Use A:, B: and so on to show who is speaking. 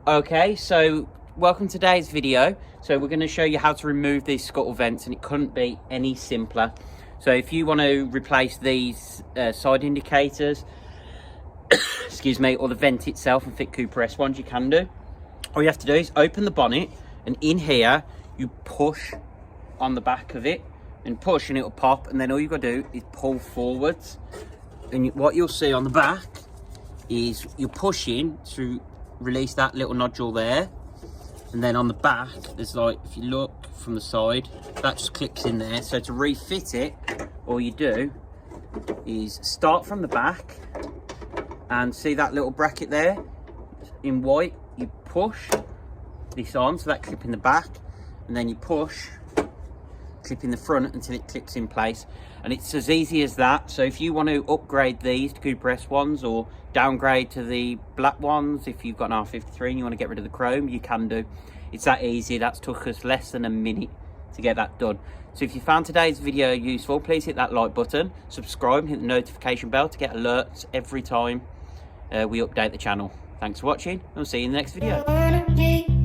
A: Okay, so welcome to today's video. So we're going to show you how to remove these scuttle vents, and it couldn't be any simpler. So if you want to replace these side indicators, excuse me, or the vent itself and fit Cooper S ones, you can do. All you have to do is open the bonnet, and in here you push on the back of it and push, and it'll pop, and then all you've got to do is pull forwards, and what you'll see on the back is you're pushing to release that little nodule there, and then on the back there's, like, if you look from the side, that just clicks in there. So to refit it, all you do is start from the back, and see that little bracket there in white, you push this on, so that clip in the back, and then you push, clip in the front until it clips in place. And it's as easy as that. So if you want to upgrade these to Cooper S ones or downgrade to the black ones, if you've got an R53 and you want to get rid of the chrome, you can do. It's that easy. That's took us less than a minute to get that done. So if you found today's video useful, please hit that like button, subscribe, hit the notification bell to get alerts every time we update the channel. Thanks for watching. I'll see you in the next video.